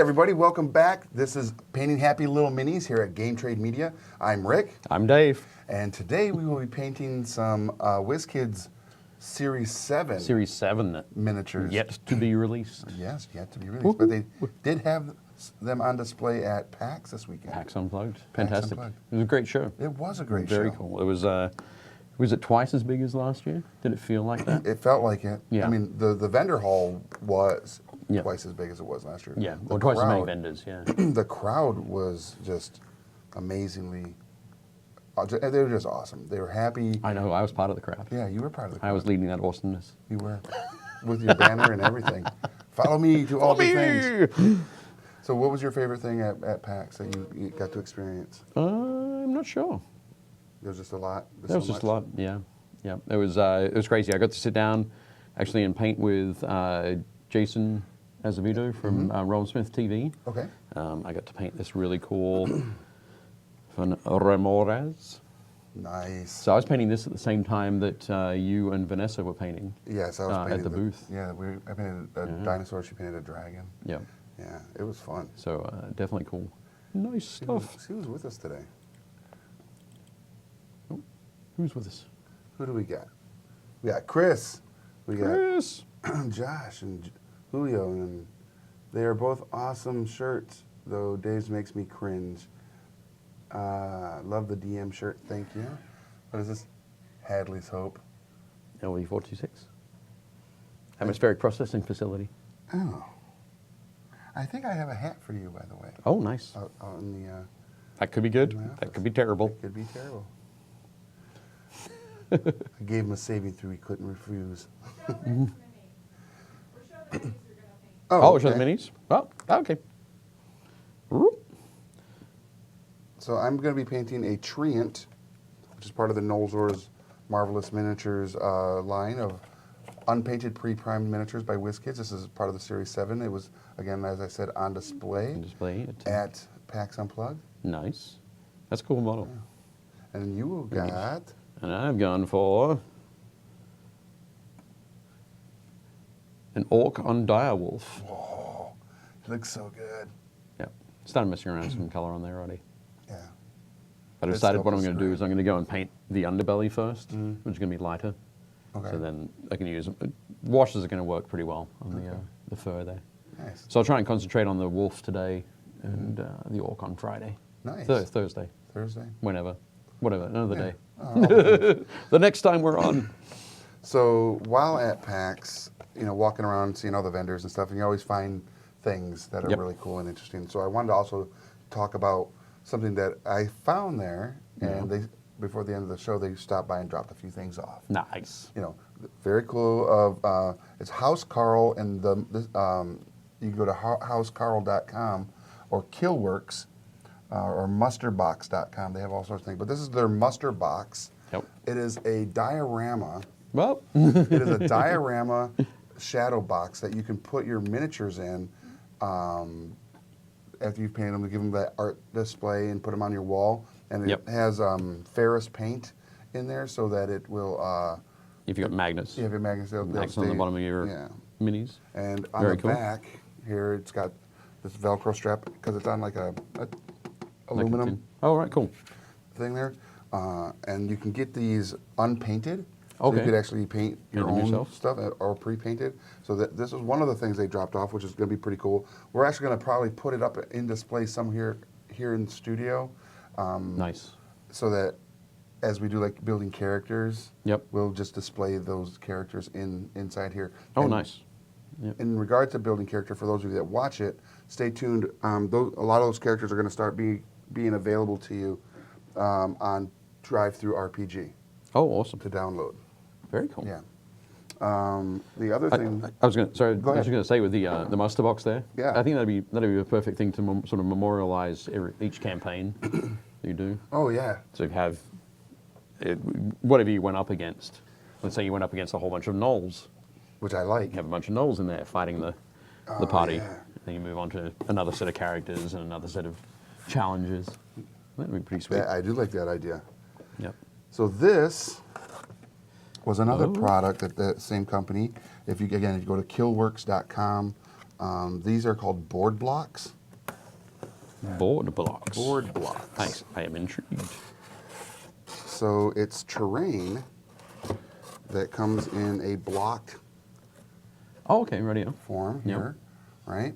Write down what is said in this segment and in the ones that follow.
everybody, welcome back. This is Painting Happy Little Minis here at Game Trade Media. I'm Rick. I'm Dave. And today we will be painting some Wizkids Series 7. Series 7. Miniatures. Yet to be released. Yes, yet to be released. But they did have them on display at PAX this weekend. PAX Unplugged. Fantastic. Unplugged. It was a great show. It was a great show. Very cool. It was it twice as big as last year? Did it feel like that? It felt like it. Yeah. I mean, the vendor hall was Yeah. twice as big as it was last year. Yeah, The or twice as many crowd- vendors, yeah. The crowd was just amazingly, they were just awesome. They were happy. I know, I was part of the crowd. Yeah, you were part of the crowd. I was leading that awesomeness. You were. With your banner and everything. Follow me to all the things. So what was your favorite thing at PAX that you got to experience? I'm not sure. There was just a lot. There was just a lot, yeah. Yeah, it was crazy. I got to sit down actually and paint with Jason Azevedo from Roland Smith TV. Okay. I got to paint this really cool Van Remores. Nice. So I was painting this at the same time that you and Vanessa were painting. Yes, I was painting at the booth. Yeah, I painted a dinosaur. She painted a dragon. Yeah. Yeah, it was fun. So definitely cool. Nice stuff. She was with us today. Oh, who's with us? Who do we got? We got Chris. We got Chris. Josh and Julio, and they are both awesome shirts, though Dave's makes me cringe. Love the DM shirt, thank you. What is this? Hadley's Hope. LE426. Atmospheric Processing Facility. Oh. I think I have a hat for you, by the way. Oh, nice. Out in the, That could be good. in my That office. could be terrible. It could be terrible. I gave him a saving throw he couldn't refuse. Oh, show the okay. minis? Oh, okay. Whoop. So I'm going to be painting a Treant, which is part of the Knowles Marvelous Miniatures line of unpainted pre-primed miniatures by Wizkids. This is part of the Series 7. It was, again, as I said, on display, at PAX Unplugged. Nice. That's a cool model. Yeah. And you got... And I've gone for an Orc on Direwolf. Whoa, it looks so good. Yeah. Started messing around with some color on there already. Yeah. But I This decided sculpt what I'm is going to do great. is I'm going to go and paint the underbelly first, which is going to be lighter. Okay. So then I can use washes are going to work pretty well on the fur there. Nice. So I'll try and concentrate on the wolf today and the orc on Friday. Nice. Thursday. Thursday. Whenever. Whatever. Another Yeah. day. Oh. The next time we're on. So while at PAX, walking around, seeing all the vendors and stuff, and you always find things that are Yep. really cool and interesting. So I wanted to also talk about something that I found there, and they, before the end of the show, they stopped by and dropped a few things off. Nice. Very cool. It's House Carl, and you can go to housecarl.com or Killworks or musterbox.com. They have all sorts of things, but this is their muster box. Yep. It is a diorama. Well. It is a diorama shadow box that you can put your miniatures in after you've painted them, to give them that art display and put them on your wall. And it has ferrous paint in there so that it will... if you've got magnets. you have your magnets, they'll Magnets on the stay- bottom of your minis. And on Very the cool. back here, it's got this Velcro strap because it's on like a aluminum Oh, right, cool. thing there. And you can get these unpainted. So Okay. you could actually paint your Paint them own yourself? stuff or pre-painted. So this was one of the things they dropped off, which is going to be pretty cool. We're actually going to probably put it up in display here in the studio. Nice. So that as we do like building characters, Yep. we'll just display those characters inside here. Oh, And nice. Yep. in regard to building character, for those of you that watch it, stay tuned. A lot of those characters are going to start being available to you on Drive-Thru RPG Oh, awesome. to download. Very cool. Yeah. The other thing, I was going to. Sorry, Go I was ahead. going to say with the muster box there. Yeah. I think that'd be a perfect thing to sort of memorialize each campaign you do. oh yeah, So you have whatever you went up against. Let's say you went up against a whole bunch of gnolls. which I like. You have a bunch of gnolls in there fighting the party. yeah. Then you move on to another set of characters and another set of challenges. That'd be pretty sweet. I do like that idea. Yep. So this was another Oh. product at that same company. If you go to killworks.com These are called board blocks. Board blocks. Board blocks. I am intrigued. So it's terrain that comes in a blocked Oh, okay, radio. form Yep. here, right?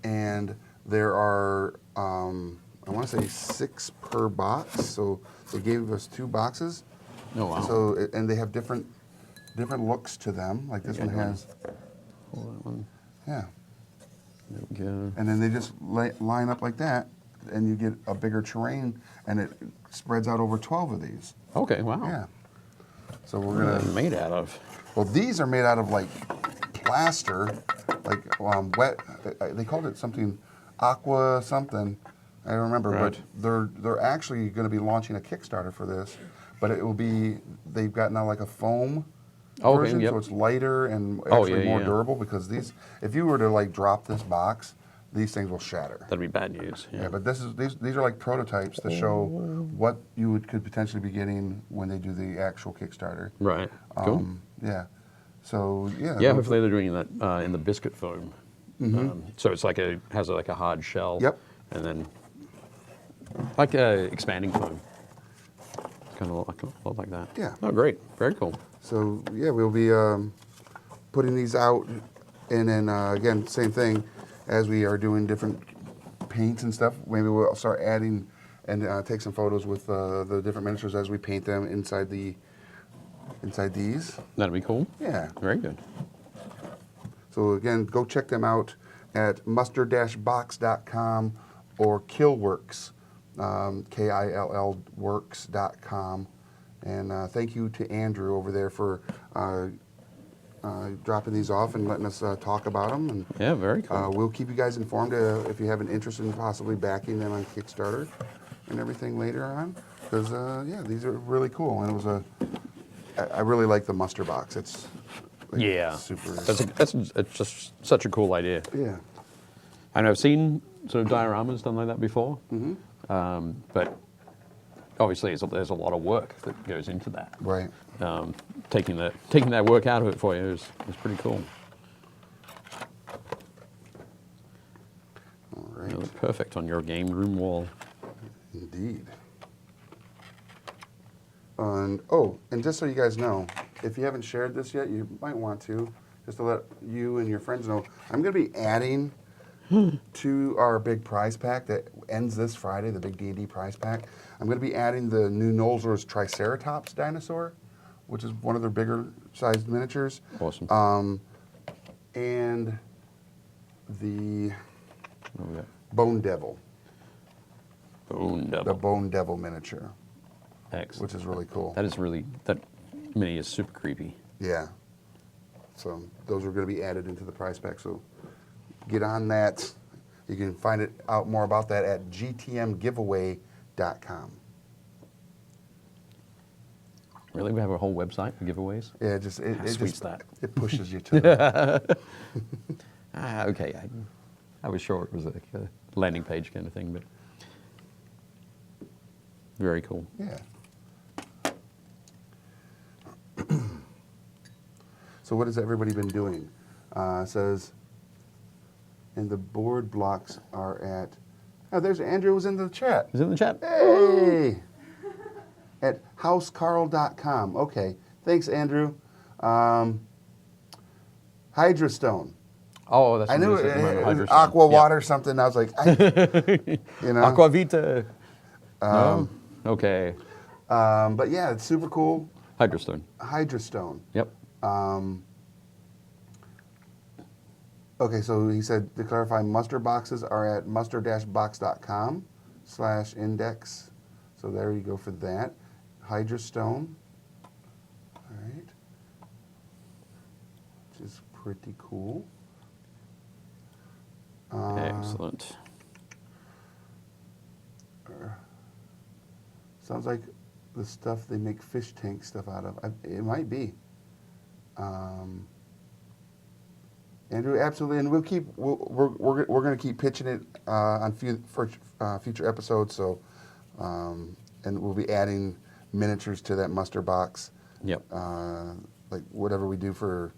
And there are, I want to say 6 per box. So they gave us 2 boxes. Oh, wow. So and they have different looks to them. Like this Okay, one go on. has, Hold that one. yeah. There we go. And then they just line up like that, and you get a bigger terrain, and it spreads out over 12 of these. Okay, wow. Yeah. So we're What are gonna. they made out of? Well, these are made out of like plaster, like wet. They called it something, aqua something. I don't remember, Right. but they're actually going to be launching a Kickstarter for this. But it will be, they've got now like a foam Okay, version, yep. so it's lighter and Oh, actually yeah, more yeah. durable. Because these, if you were to like drop this box, these things will shatter. That'd be bad news. Yeah, but these are like prototypes to show what you could potentially be getting when they do the actual Kickstarter. Right. Cool. Yeah. So yeah. Yeah, hopefully they're doing that in the biscuit foam. So it's like has like a hard shell. Yep. And then like a expanding foam. It's kind of a lot like that. Yeah. Oh, great. Very cool. So yeah, we'll be putting these out, and then again, same thing, as we are doing different paints and stuff. Maybe we'll start adding and take some photos with the different miniatures as we paint them inside these. That'd be cool. Yeah. Very good. So again, go check them out at muster-box.com or Killworks, Kill works.com. And thank you to Andrew over there for dropping these off and letting us talk about them. And Yeah, very cool. we'll keep you guys informed if you have an interest in possibly backing them on Kickstarter and everything later on. Because yeah, these are really cool, and it was I really like the muster box. It's like, Yeah, super. it's just such a cool idea. Yeah. And I've seen sort of dioramas done like that before, but obviously there's a lot of work that goes into that. Right. Taking that work out of it for you is pretty cool. All right. They look perfect on your game room wall. Indeed. And just so you guys know, if you haven't shared this yet, you might want to, just to let you and your friends know. I'm going to be adding to our big prize pack that ends this Friday, the big D&D prize pack. I'm going to be adding the new Nolzur's Triceratops dinosaur, which is one of their bigger sized miniatures. Awesome. And the What we got? Bone Devil, Bone the Devil. Bone Devil miniature, Excellent. which is really cool. That mini is super creepy. Yeah. So those are going to be added into the price pack. So get on that. You can find out more about that at gtmgiveaway.com. Really, we have a whole website for giveaways. Yeah, How sweet's that? It pushes you to the, Okay. I was sure it was like a landing page kind of thing, but very cool. yeah. So what has everybody been doing? It says, and the board blocks are at, oh, there's Andrew was in the chat. Is it in the chat? Hey! At housecarl.com. Okay. Thanks, Andrew. Hydrastone. Oh, that's I knew what it, was it was Hydrostone. aqua Yeah. water something. I was like, you know. Aquavita. No? Okay. But yeah, it's super cool. Hydrostone. Hydrastone. Yep. Okay, so he said, to clarify, muster boxes are at muster-box.com/index. So there you go for that. Hydrastone. All right. Which is pretty cool. Excellent. Sounds like the stuff they make fish tank stuff out of. It might be. Andrew, absolutely, and we're going to keep pitching it on future episodes. So, and we'll be adding miniatures to that muster box. Yep. Like whatever we do for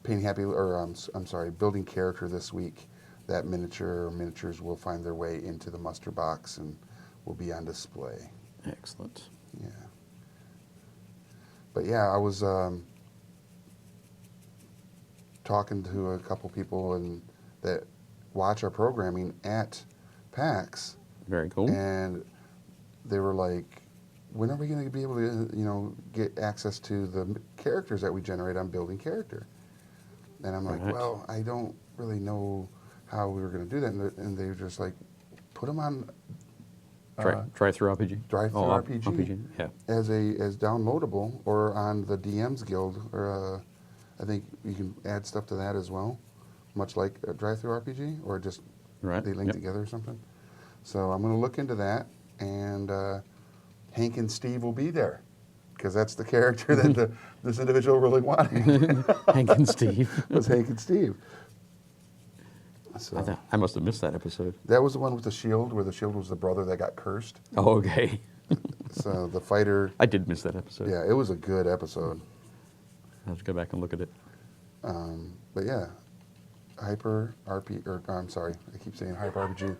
painting happy, or I'm sorry, building character this week. That miniature or miniatures will find their way into the muster box and will be on display. Excellent. Yeah. But yeah, I was talking to a couple people and that watch our programming at PAX, Very cool. and they were like, when are we going to be able to, get access to the characters that we generate on building character? And I'm like, Right. well, I don't really know how we were going to do that. And they were just like, put them on Drive-through RPG. Drive-through Oh, RPG. Yeah. as downloadable, or on the DM's Guild, or I think you can add stuff to that as well, much like a Drive-through RPG, or just Right. they link Yep. together or something. So I'm going to look into that, and Hank and Steve will be there, because that's the character that this individual really wanted. Hank and Steve. Was Hank and Steve. So I must have missed that episode. that was the one with the shield, where the shield was the brother that got cursed. Oh, okay. So the fighter, I did miss that episode. yeah, it was a good episode. I'll have to go back and look at it. But yeah, Hyper RP, or I'm sorry, I keep saying Hyper RPG.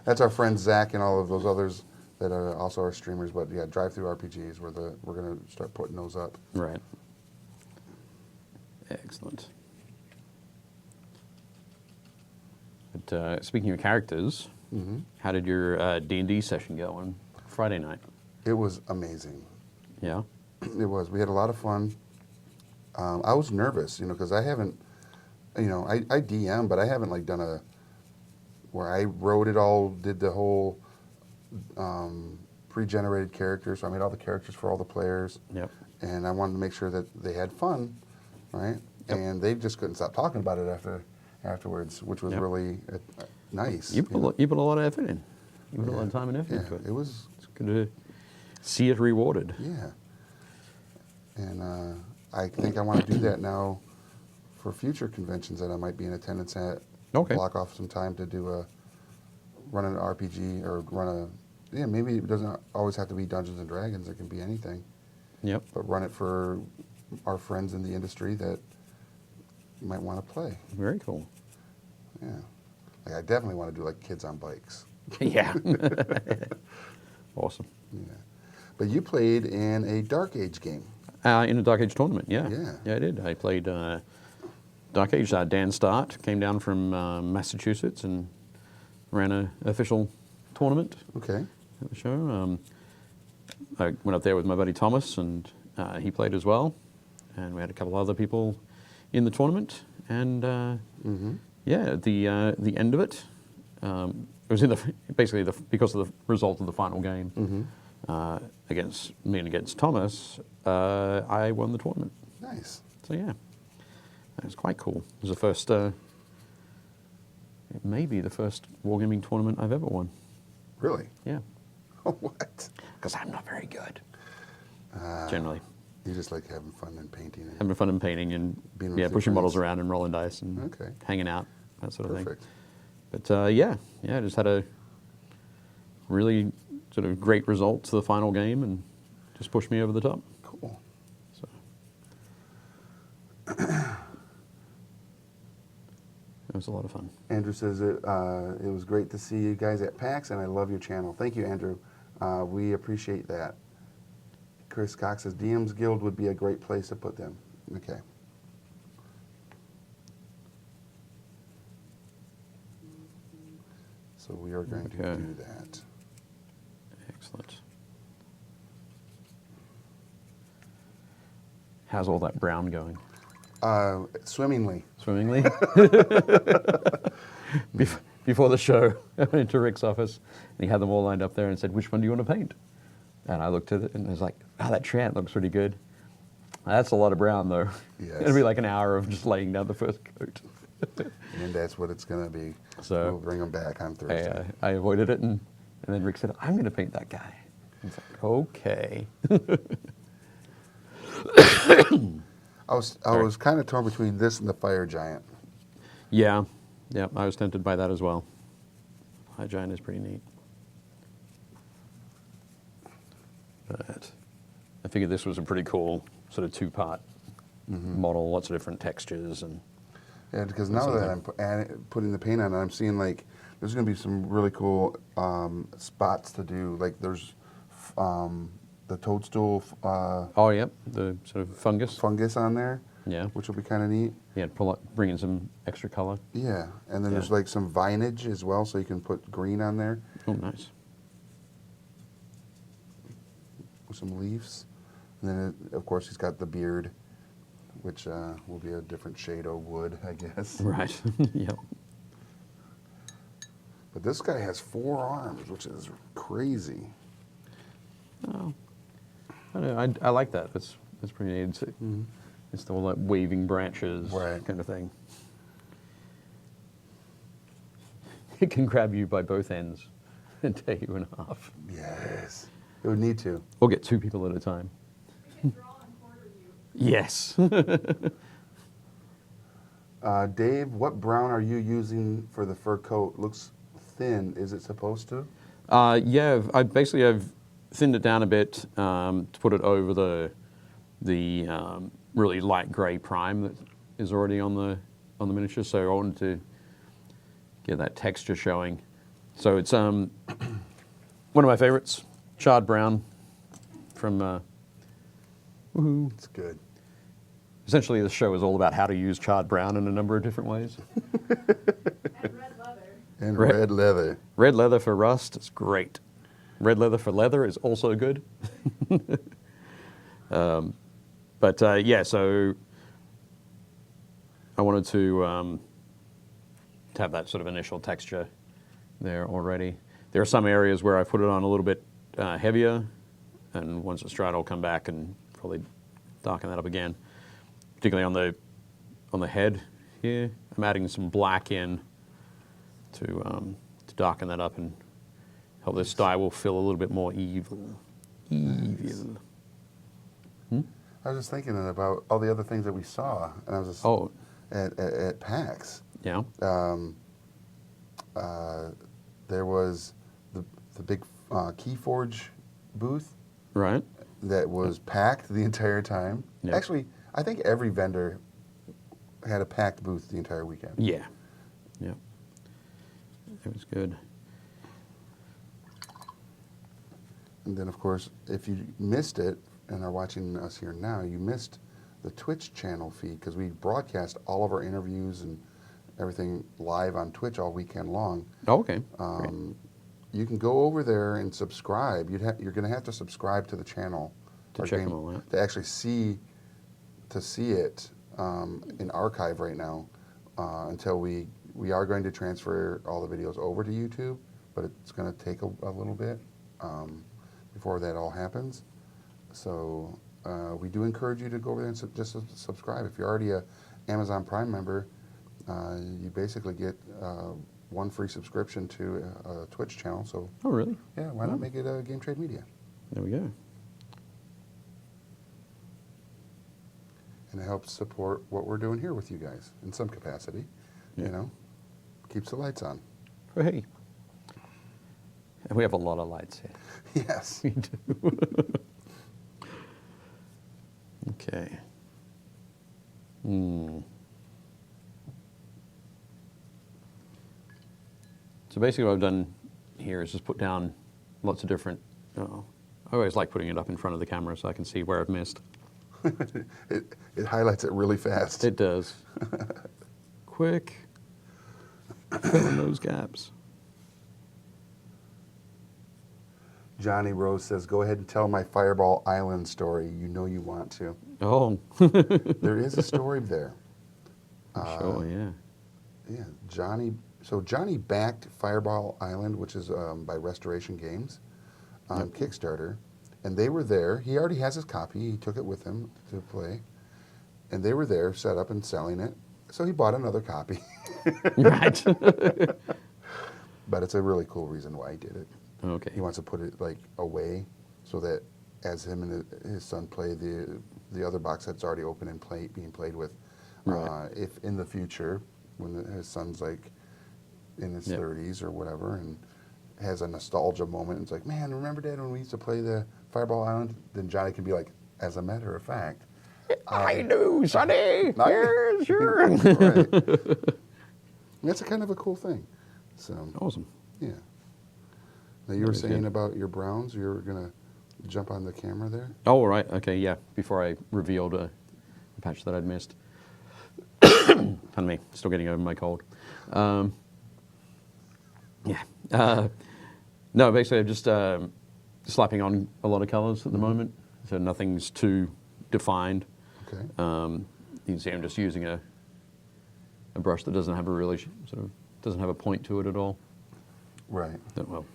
That's our friend Zach and all of those others that are also our streamers. But yeah, Drive-through RPGs, we're gonna start putting those up. Right. Excellent. But speaking of characters, how did your D&D session go on Friday night? It was amazing. Yeah. It was. We had a lot of fun. I was nervous, because I haven't, I DM, but I haven't like done where I wrote it all, did the whole pre-generated characters. So I made all the characters for all the players. Yep. And I wanted to make sure that they had fun, right? Yep. And they just couldn't stop talking about it afterwards, which was Yep. really nice. You put a lot of effort in. You put a lot of time and effort Yeah, into it. it was. It's good to see it rewarded. Yeah. And I think I want to do that now for future conventions that I might be in attendance at. Okay. Block off some time to run an RPG, or maybe it doesn't always have to be Dungeons and Dragons. It can be anything. Yep. But run it for our friends in the industry that might want to play. Very cool. Yeah. Like I definitely want to do like Kids on Bikes. Yeah. Awesome. Yeah. But you played in a Dark Age game. In a Dark Age tournament, yeah. Yeah. Yeah, I did. I played Dark Age. Dan Start came down from Massachusetts and ran an official tournament Okay. at the show. I went up there with my buddy Thomas, and he played as well. And we had a couple other people in the tournament. And yeah, at the end of it, it was because of the result of the final game against me and against Thomas, I won the tournament. Nice. So yeah, it was quite cool. It was the first, it may be the first wargaming tournament I've ever won. Really? Yeah, What? because I'm not very good. Generally, You just like having fun and painting. And having fun and painting and Being with your pushing models friends. around and rolling dice and Okay. hanging out, that sort of Perfect. thing. But yeah, I just had a really sort of great result to the final game and just pushed me over the top. Cool. So. It was a lot of fun. Andrew says it was great to see you guys at PAX, and I love your channel. Thank you, Andrew. We appreciate that. Chris Cox says DM's Guild would be a great place to put them. Okay. So we are going to Okay. do that. Excellent. How's all that brown going? Swimmingly. Swimmingly? Before the show, I went to Rick's office, and he had them all lined up there and said, "Which one do you want to paint?" And I looked at it, and I was like, "Oh, that Trant looks pretty good." That's a lot of brown, though. Yes. It'll be like an hour of just laying down the first coat. And that's what it's going to be. So we'll bring them back on Thursday. I avoided it, and then Rick said, "I'm going to paint that guy." It's like, okay. I was kind of torn between this and the Fire Giant. Yeah, I was tempted by that as well. High Giant is pretty neat. But I figured this was a pretty cool sort of two-part model, lots of different textures, and Yeah, because that now sort of that I'm putting the paint on, I'm seeing like there's going to be some really cool spots to do. Like there's the toadstool oh, yep, the sort of fungus. fungus on there, Yeah, which will be kind of neat. yeah, bring in some extra color. Yeah, and then Yeah. there's like some vinage as well, so you can put green on there Oh, nice. with some leaves. And then, of course, he's got the beard, which will be a different shade of wood, I guess. Right. Yep. But this guy has 4 arms, which is crazy. Oh, I don't know, I like that. That's pretty neat. It's all like waving branches Right. kind of thing. It can grab you by both ends and tear you in half. Yes, it would need to. Or get 2 people at a time. We can draw and quarter you. Yes. Dave, what brown are you using for the fur coat? Looks thin. Is it supposed to? Yeah, I've thinned it down a bit to put it over the really light grey prime that is already on the miniature. So I wanted to get that texture showing. So it's one of my favorites, charred brown from. Woohoo! It's good. Essentially, the show is all about how to use charred brown in a number of different ways. And red leather. And Red- red leather. Red leather for rust is great. Red leather for leather is also good. Yeah, so I wanted to have that sort of initial texture there already. There are some areas where I put it on a little bit heavier, and once it's dried, I'll come back and probably darken that up again. Particularly on the head here, I'm adding some black in to darken that up and help this dye will feel a little bit more evil. Evil. I was just thinking about all the other things that we saw, and I was just Oh, at PAX. yeah. There was the big Keyforge booth Right. that was packed the entire time. Yeah. Actually, I think every vendor had a packed booth the entire weekend. Yeah. Yeah. It was good. And then, of course, if you missed it and are watching us here now, you missed the Twitch channel feed because we broadcast all of our interviews and everything live on Twitch all weekend long. Oh, okay. Great. You can go over there and subscribe. You're going to have to subscribe to the channel To our check game- them all out. to actually see it in archive right now until we are going to transfer all the videos over to YouTube, but it's going to take a little bit before that all happens. So we do encourage you to go over there and just subscribe. If you're already a Amazon Prime member, you basically get 1 free subscription to a Twitch channel. So Oh, really? yeah, why not make it Game Trade Media? There we go. And it helps support what we're doing here with you guys in some capacity. Yeah. You know, keeps the lights on. Hey. And we have a lot of lights here. Yes. We do. Okay. So basically what I've done here is just put down lots of different, I always like putting it up in front of the camera so I can see where I've missed. It highlights it really fast. It does. Quick. Fill in those gaps. Johnny Rose says, "Go ahead and tell my Fireball Island story. You know you want to." Oh. There is a story there. Sure, yeah. Yeah, Johnny. So Johnny backed Fireball Island, which is by Restoration Games, on Kickstarter, and they were there. He already has his copy. He took it with him to play, and they were there, set up and selling it. So he bought another copy. Right. But it's a really cool reason why he did it. Okay. He wants to put it like away, so that as him and his son play the other box that's already open and being played with, Right. if in the future when his son's like in his 30s or whatever and has a nostalgia moment, and it's like, man, remember Dad when we used to play the Fireball Island? Then Johnny can be like, as a matter of fact, I do, Sonny. Nice. Yeah, sure. Right. That's a kind of a cool thing. So, Awesome. yeah. Now, you were is saying good. about your Browns, you were going to jump on the camera there? Oh, all right. Okay, yeah. Before I revealed a patch that I'd missed. Pardon me. Still getting over my cold. Yeah. No, basically, I'm just slapping on a lot of colors at the moment, so nothing's too defined. Okay. You can see I'm just using a brush that doesn't have a really doesn't have a point to it at all. Right. Well,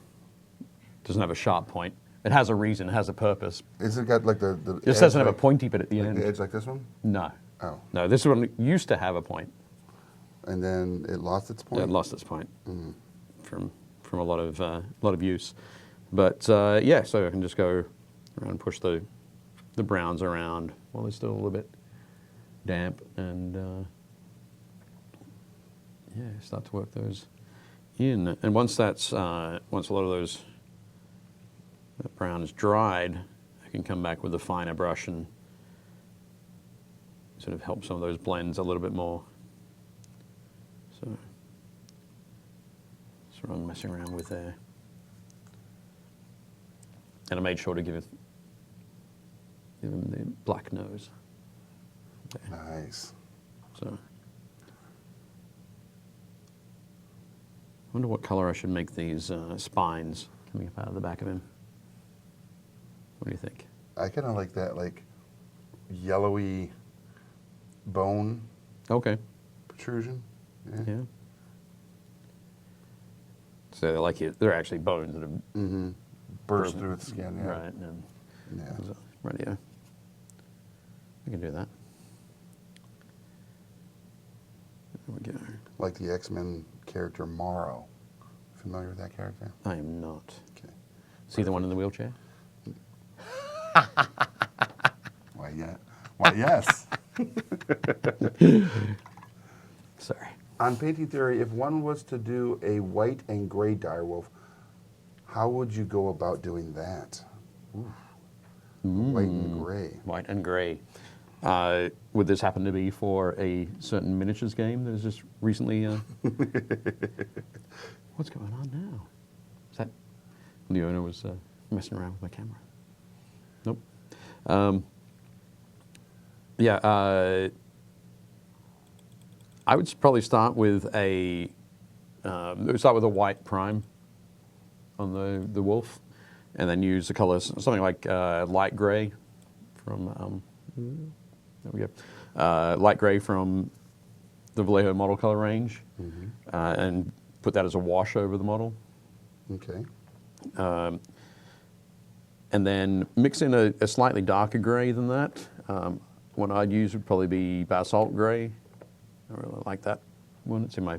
doesn't have a sharp point. It has a reason, it has a purpose. Is it got like the It just edge doesn't have like, a pointy bit at the like end. the edge like this one? No. Oh. No, this one used to have a point. And then it lost its point? Yeah, it lost its point from a lot of use. But yeah, so I can just go around and push the browns around while they're still a little bit damp, and yeah, start to work those in. And once that's once a lot of those that brown is dried, I can come back with a finer brush and sort of help some of those blends a little bit more. So that's what I'm messing around with there. And I made sure to give him the black nose. There. Nice. So I wonder what color I should make these spines coming up out of the back of him. What do you think? I kind of like that, like, yellowy bone Okay. protrusion. Yeah. Yeah. So they're like they're actually bones that have Mm-hmm. Burst through its skin, yeah. right. And Yeah. radio. I can do that. There we go. Like the X-Men character Morrow. Familiar with that character? I am not. Okay. See the one in the wheelchair? Why, yeah. Why, yes. Sorry. On Painting Theory, if one was to do a white and gray direwolf, how would you go about doing that? Ooh. White and gray. White and grey. Would this happen to be for a certain miniatures game that is just recently... What's going on now? Is that... The owner was messing around with my camera. Nope. Yeah, I would probably start with a... start with a white prime on the wolf, and then use the colors, something like light grey from... there we go. Light grey from the Vallejo model color range, and put that as a wash over the model. Okay. And then mix in a slightly darker grey than that. One I'd use would probably be basalt grey. I really like that one. It's in my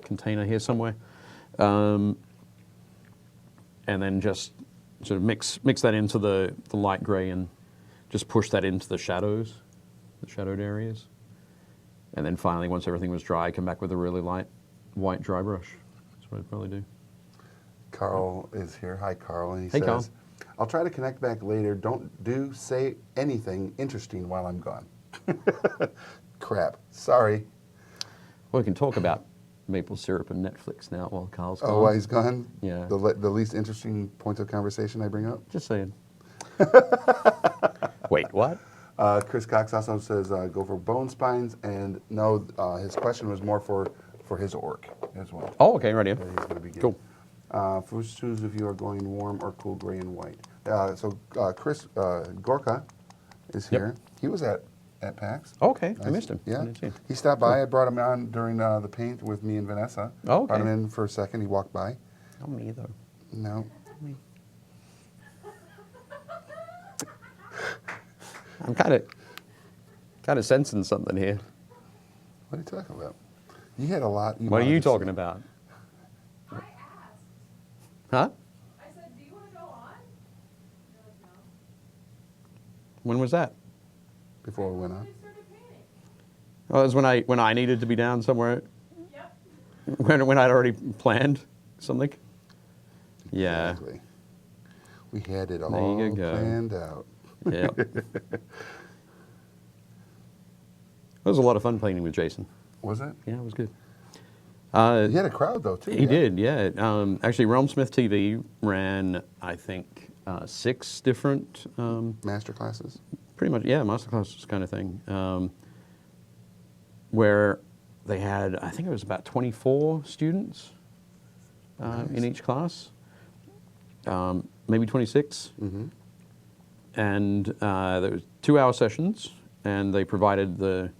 container here somewhere. And then just sort of mix that into the light grey and just push that into the shadows, the shadowed areas. And then finally, once everything was dry, come back with a really light white dry brush. That's what I'd probably do. Carl is here. Hi, Carl. And he Hey, says, Carl. I'll try to connect back later. Don't say anything interesting while I'm gone. Crap. Sorry. Well, we can talk about maple syrup and Netflix now while Carl's gone. Oh, while he's gone? Yeah. The least interesting point of conversation I bring up? Just saying. Wait, what? Chris Cox also says go for bone spines. And no, his question was more for his orc as well. Oh, okay, right here. That he's going to be getting. Cool. First choose if you are going warm or cool gray and white. So Chris Gorka is Yep. here. He was at PAX. Oh, okay, I Nice. missed him. I Yeah, didn't see him. he stopped by. I brought him on during the paint with me and Vanessa. Oh, okay. Brought him in for a second. He walked by. Not me, though. No. I'm kind of sensing something here. What are you talking about? You had a lot. What are wanted you to say. talking about? I asked. Huh? I said, do you want to go on? You're like, no. When was that? Before we went When on. I started painting. Oh, it was when I needed to be down somewhere. Yep. When I'd already planned something. Yeah. Exactly. We had it There all you go. planned out. Yeah. was a lot of fun painting with Jason. Was it? Yeah, it was good. He had a crowd though too. He did, yeah. Actually, Realm Smith TV ran, I think, 6 different, Master classes. pretty much, yeah, masterclasses kind of thing, where they had, I think it was about 24 students in each class, maybe 26. Mm-hmm. And there was 2-hour sessions, and they provided the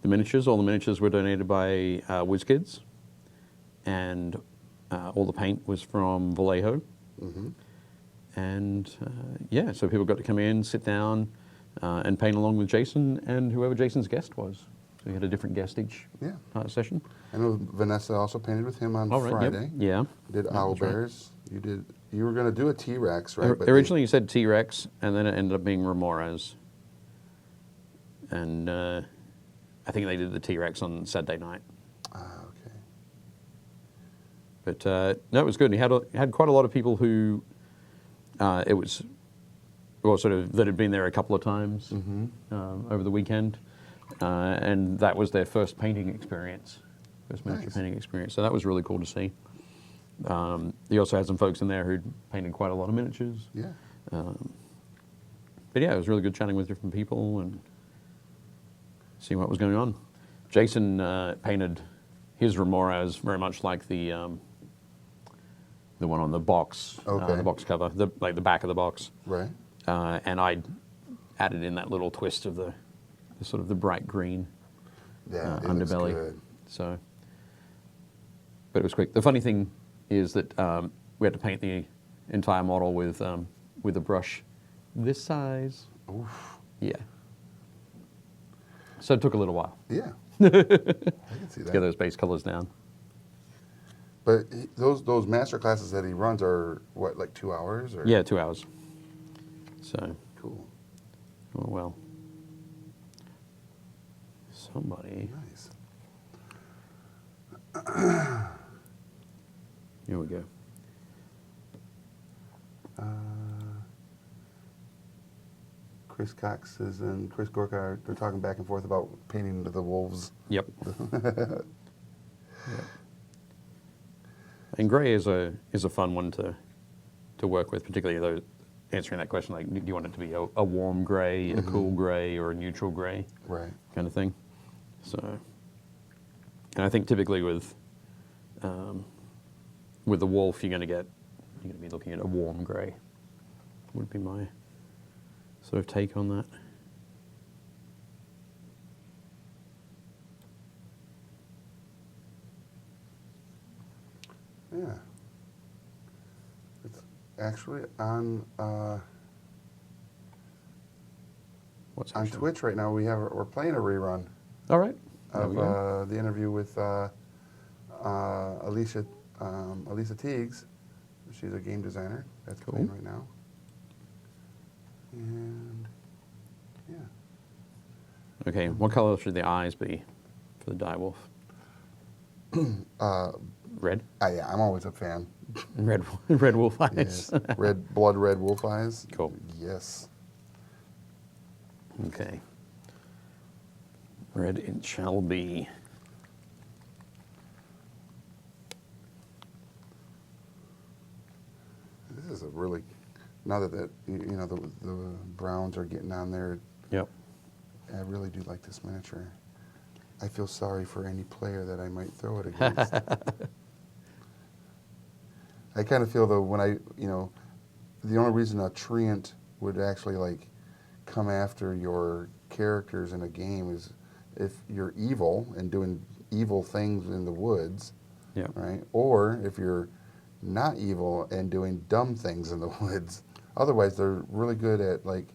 miniatures. All the miniatures were donated by Wizkids, and all the paint was from Vallejo. Mm-hmm. And yeah, so people got to come in, sit down, and paint along with Jason and whoever Jason's guest was. So we had a different guest each session. I know Vanessa also painted with him on All right, yep, Friday. yeah. Did Yeah, owl that's right. bears. You were going to do a T-Rex, right? But Originally you said T-Rex, and then it ended up being Remoras. And I think they did the T-Rex on Saturday night. Okay. But no, it was good. He had quite a lot of people who it was, well, sort of that had been there a couple of times over the weekend, and that was their first painting experience, first miniature painting experience. So that was really cool to see. He also had some folks in there who'd painted quite a lot of miniatures. Yeah. But yeah, it was really good chatting with different people and seeing what was going on. Jason painted his Remoras very much like the one on the box, Okay. the box cover, like the back of the box. Right. And I added in that little twist of the sort of the bright green Yeah. It underbelly. looks good. So, but it was quick. The funny thing is that we had to paint the entire model with a brush this size. Oof. Yeah. So it took a little while Yeah. I can see to get that. those base colors down. But those master classes that he runs are what, like 2 hours? Or? Yeah, 2 hours. So, Cool. oh well. Somebody. Nice. Here we go. Chris Cox and Chris Gorka they're talking back and forth about painting the wolves. Yep. And gray is a fun one to work with, particularly those answering that question like, do you want it to be a warm gray, a cool gray, or a neutral gray, Right. kind of thing. So, and I think typically with the wolf, you're going to be looking at a warm gray. Would be my sort of take on that. Yeah. It's actually on What's on actually- Twitch right now. We're playing a rerun All right. There we of go. the interview with Alicia Teagues. She's a game designer. That's Cool. playing right now. And yeah, Okay, what color should the eyes be for the direwolf? Red? yeah, I'm always a fan. Red wolf eyes. Yes. Blood red wolf eyes. Cool. Yes. Okay. Red it shall be. This is a really, now that the browns are getting on there, Yep. I really do like this miniature. I feel sorry for any player that I might throw it against. I kind of feel though the only reason a treant would actually like come after your characters in a game is if you're evil and doing evil things in the woods, Yep. right? Or if you're not evil and doing dumb things in the woods. Otherwise, they're really good at like,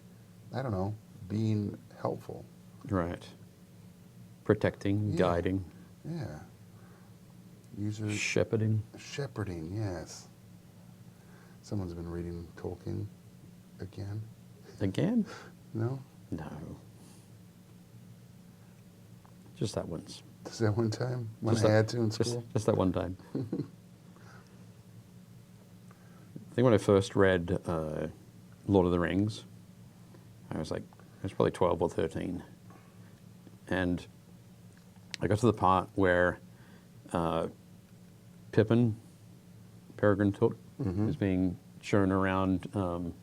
I don't know, being helpful. Right. Protecting, Yeah. guiding, Yeah. Usually shepherding. shepherding, yes. Someone's been reading Tolkien again. Again? No? No. Just that once. Just that one time when Just I that- had to in school? Just that one time. I think when I first read Lord of the Rings, I was probably 12 or 13. and I got to the part where Pippin, Peregrine Took, is being shown around, what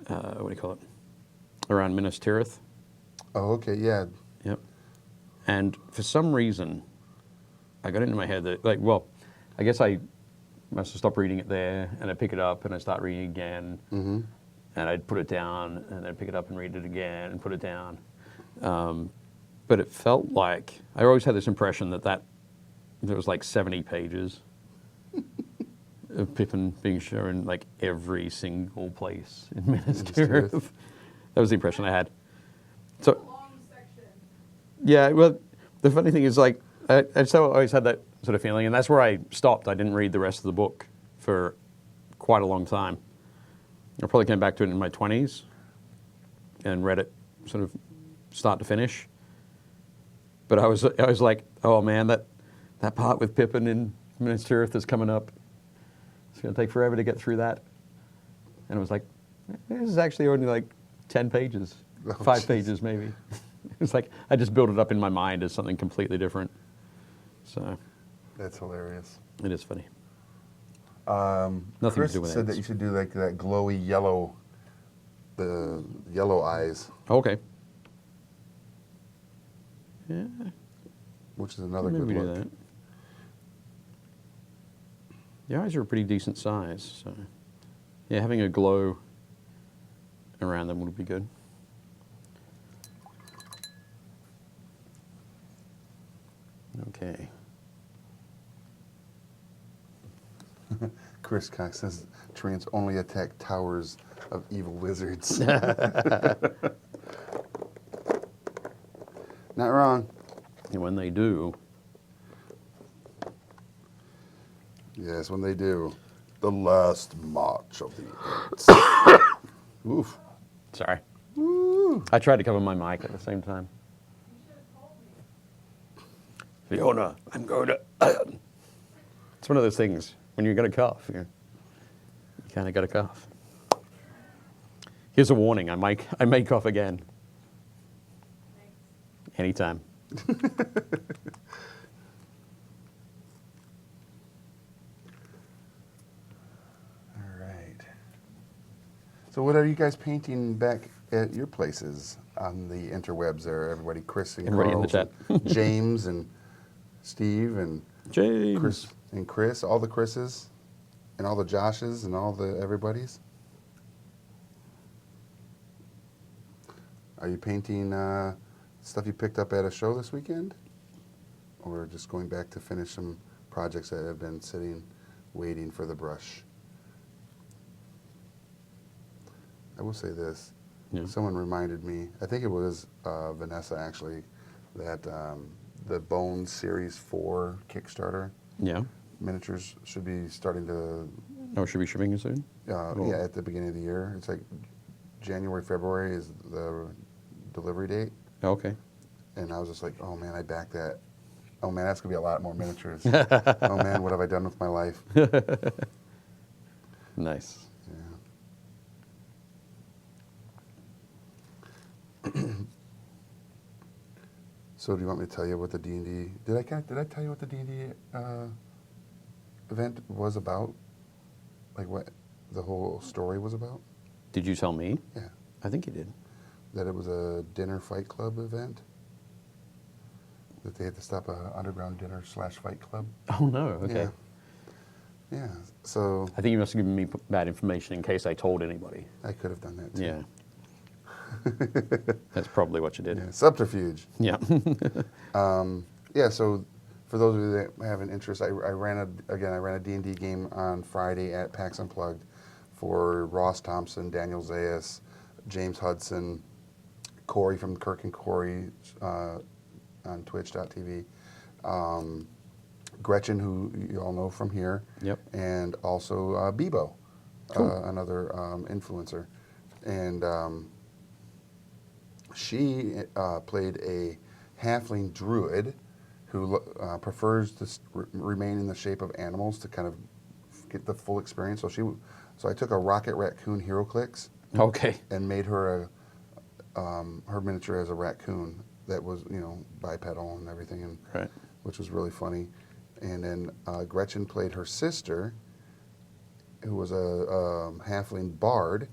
do you call it? Around Minas Tirith. Oh, okay, yeah. Yep. And for some reason, I got it into my head that, like, well, I guess I must have stopped reading it there, and I pick it up and I start reading again, and I'd put it down, and I'd pick it up and read it again and put it down. But it felt like, I always had this impression that there was like 70 pages of Pippin being shown like every single place in Minas Tirith. That was the impression I had. It's a So, long section. yeah, well, the funny thing is, like, I so always had that sort of feeling, and that's where I stopped. I didn't read the rest of the book for quite a long time. I probably came back to it in my 20s and read it sort of start to finish. But I was like, oh man, that part with Pippin in Minas Tirith is coming up. It's going to take forever to get through that. And I was like, this is actually only like 10 pages, Oh, 5 jeez. pages maybe. It's like I just built it up in my mind as something completely different. So That's hilarious. it is funny. Chris to do with said that ads. you should do like that glowy yellow, the yellow eyes, Okay. Yeah, which is another maybe good we do look. that. The eyes are a pretty decent size, so yeah, having a glow around them would be good. Okay. Chris Cox says treants only attack towers of evil wizards. Not wrong. And when they do, Yes, when they do. The last march of the ants. Oof. sorry. Woo. I tried to cover my mic at the same time. You should have told me. Fiona, I'm going to. It's one of those things when you're going to cough. You kind of got to cough. Here's a warning: I may cough again Thanks. anytime. All right. So what are you guys painting back at your places on the interwebs there, everybody? Chris and Everybody in the Carl and James and Steve and James. Chris, all the Chris's and all the Joshes and all the everybody's. Are you painting stuff you picked up at a show this weekend? Or just going back to finish some projects that have been sitting, waiting for the brush? I will say this. Yeah. Someone reminded me, I think it was Vanessa actually, that the Bones Series 4 Kickstarter Yeah. miniatures should be starting to, Oh, should be shipping it soon? Cool. yeah, at the beginning of the year. It's like January, February is the delivery date. Okay. And I was just like, oh man, I backed that. Oh man, that's going to be a lot more miniatures. Oh man, what have I done with my life? Nice. Yeah. So do you want me to tell you what the D&D, did I tell you what the D&D event was about? Like what the whole story was about? Did you tell me? Yeah. I think you did. That it was a dinner fight club event? That they had to stop a underground dinner / fight club? Oh no. Okay. Yeah. Yeah. So I think you must have given me bad information in case I told anybody. I could have done that too. Yeah. That's probably what you did. Yeah. Subterfuge. Yeah. Yeah, so for those of you that have an interest, I ran a D&D game on Friday at PAX Unplugged for Ross Thompson, Daniel Zayas, James Hudson, Corey from Kirk and Corey on Twitch.tv, Gretchen, who you all know from here, Yep. and also Bebo, Cool. another influencer. And she played a halfling druid who prefers to remain in the shape of animals to kind of get the full experience. So I took a Rocket Raccoon HeroClix Okay. and made her her miniature as a raccoon, that was, bipedal and everything, and Right. which was really funny. And then Gretchen played her sister, who was a halfling bard,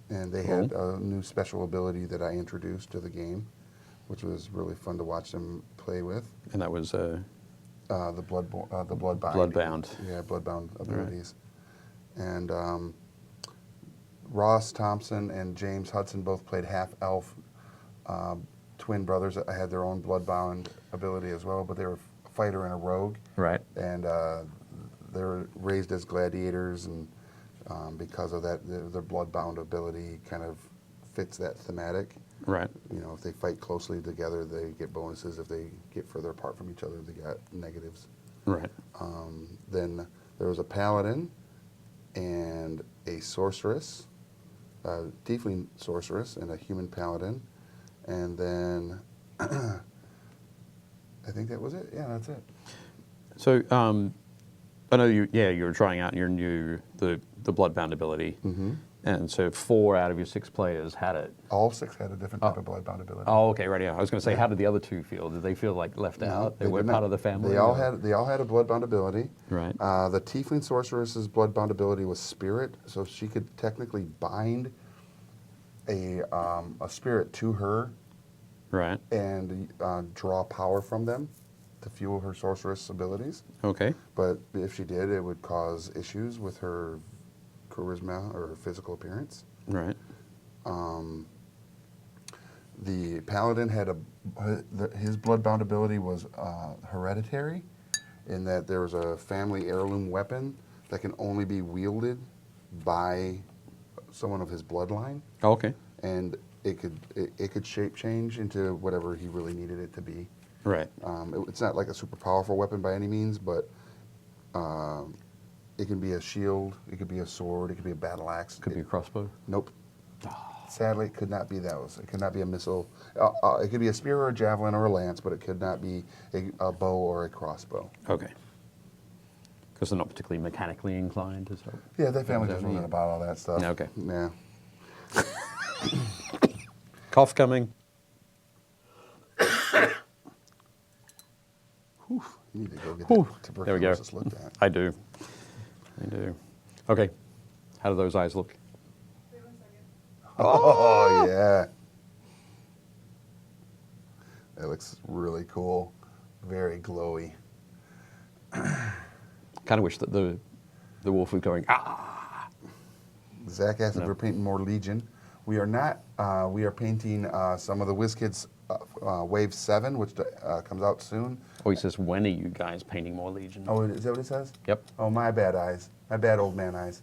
and they had a new special ability that I introduced to the game, which was really fun to watch them play with. And that was The bloodbound. Bloodbound. Yeah, bloodbound abilities. And Ross Thompson and James Hudson both played half-elf twin brothers that had their own bloodbound ability as well, but they were a fighter and a rogue. right. And they were raised as gladiators, and because of that, their bloodbound ability kind of fits that thematic. Right. If they fight closely together, they get bonuses. If they get further apart from each other, they got negatives. Right. Then there was a paladin and a sorceress, a tiefling sorceress, and a human paladin. And then I think that was it. Yeah, that's it. So I know you were trying out your new the bloodbound ability, and so 4 out of your 6 players had it. All 6 had a different type of bloodbound ability. Oh, okay, right. Yeah, I was going to say, how did the other 2 feel? Did they feel like left out? They weren't did not. part of the family. They all had a bloodbound ability. Right. The tiefling sorceress's bloodbound ability was spirit, so she could technically bind a spirit to her Right. and draw power from them to fuel her sorceress abilities. Okay. But if she did, it would cause issues with her charisma or her physical appearance. Right. The paladin had his bloodbound ability was hereditary, in that there was a family heirloom weapon that can only be wielded by someone of his bloodline, Oh, okay. and it could shape change into whatever he really needed it to be. Right. It's not like a super powerful weapon by any means, but it can be a shield, it could be a sword, it could be a battle axe. Could be a crossbow. Nope. Sadly, it could not be those. It could not be a missile. It could be a spear or a javelin or a lance, but it could not be a bow or a crossbow. Okay. Because they're not particularly mechanically inclined, is that? Yeah, that family Is that just wasn't me? about all that stuff. Okay. Yeah. Cough coming. You need to go get Whew. that There we go. tuberculosis looked at. I do. Okay. How do those eyes look? Wait 1 second. Oh, yeah. That looks really cool. Very glowy. Kind of wish that the wolf was going, ah. Zach asked if No. we're painting more Legion. We are not. We are painting some of the Wizkids Wave 7, which comes out soon. Oh, he says, when are you guys painting more Legion? Oh, is that what it says? Yep. Oh, my bad eyes. My bad old man eyes.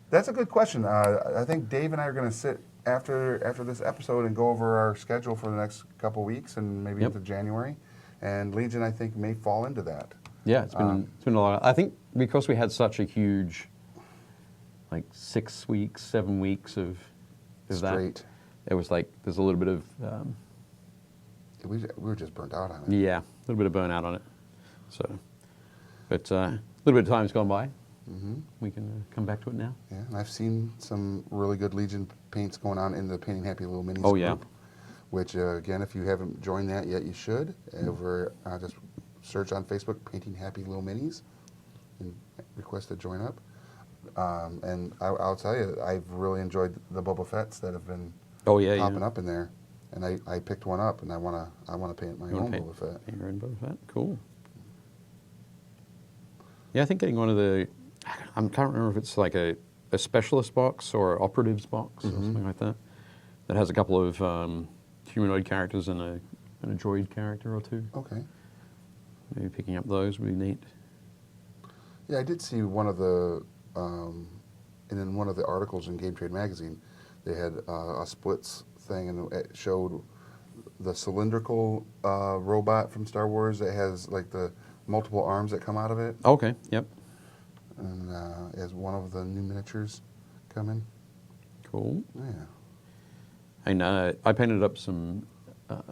That's a good question. I think Dave and I are going to sit after this episode and go over our schedule for the next couple weeks and maybe Yep. into January. And Legion, I think, may fall into that. Yeah, it's been a lot. I think because we had such a huge, like 6 weeks, 7 weeks of Straight. that, it was like there's a little bit of We were just burnt out on it. yeah, a little bit of burnout on it. So, but a little bit of time's gone by. We can come back to it now. Yeah, and I've seen some really good Legion paints going on in the Painting Happy Little Minis Oh, group. yeah. Which, again, if you haven't joined that yet, you should. Over, just search on Facebook, Painting Happy Little Minis, and request to join up. And I'll tell you, I've really enjoyed the Boba Fetts that have been Oh yeah, popping yeah. up in there. And I picked one up, and I wanna paint my You own wanna Boba Fett. paint your own Boba Fett? Cool. Yeah, I think getting one of the, I can't remember if it's like a specialist box or operatives box or something like that, that has a couple of humanoid characters and a droid character or two. Okay. Maybe picking up those would be neat. Yeah, I did see one of the, and in one of the articles in Game Trade Magazine, they had a splits thing, and it showed the cylindrical robot from Star Wars that has like the multiple arms that come out of it, Okay, yep. and as one of the new miniatures coming. Cool. Yeah. And I painted up some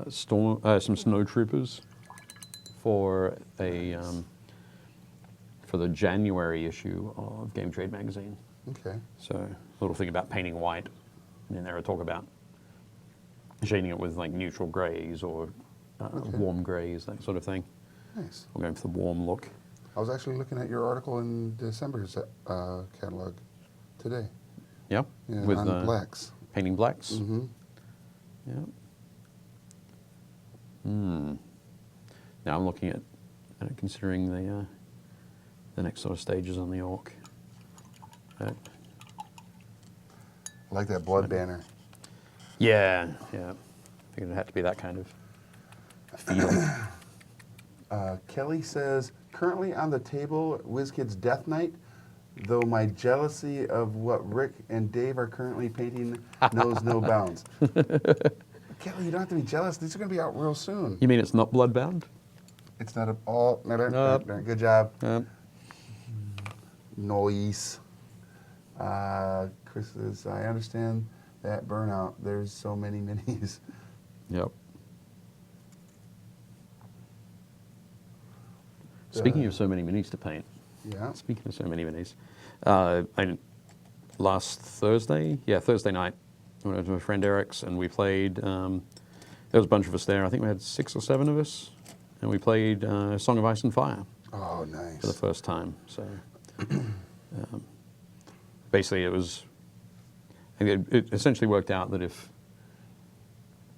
some snow troopers for a for the January issue of Game Trade Magazine. Okay. So a little thing about painting white, and then there a talk about shading it with like neutral greys or warm greys, that sort of thing. Nice. We're going for the warm look. I was actually looking at your article in December's catalog today. Yeah, Yeah, with on blacks. painting blacks. Mm-hmm. Yeah. Now I'm looking at considering the next sort of stages on the orc. I like that blood banner. Yeah. Figured it had to be that kind of feel. Kelly says, currently on the table, Wizkids Death Knight, though my jealousy of what Rick and Dave are currently painting knows no bounds. Kelly, you don't have to be jealous. These are going to be out real soon. You mean it's not bloodbound? It's not a... Oh, Nope. good job. Yep. Noise. Chris says, I understand that burnout. There's so many minis. Yep. Speaking of so many minis to paint, Yeah. speaking of so many minis, last Thursday night, I went over to my friend Eric's and we played, there was a bunch of us there, I think we had 6 or 7 of us, and we played Song of Ice and Fire Oh, nice. for the first time. So basically it essentially worked out that if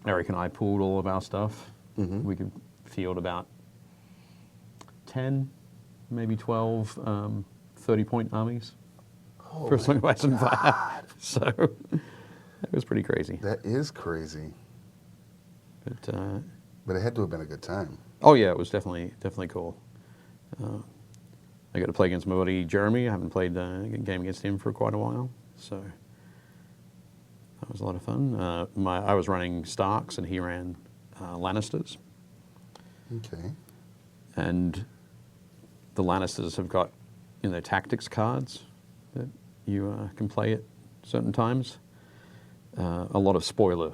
Eric and I pooled all of our stuff, we could field about 10, maybe 12 30-point armies for a Song of Ice and Fire. So it was pretty crazy. That is crazy. But it had to have been a good time. Oh yeah, it was definitely cool. I got to play against my buddy Jeremy. I haven't played a game against him for quite a while, so that was a lot of fun. I was running Starks and he ran Lannisters, Okay. and the Lannisters have got tactics cards that you can play at certain times. A lot of spoiler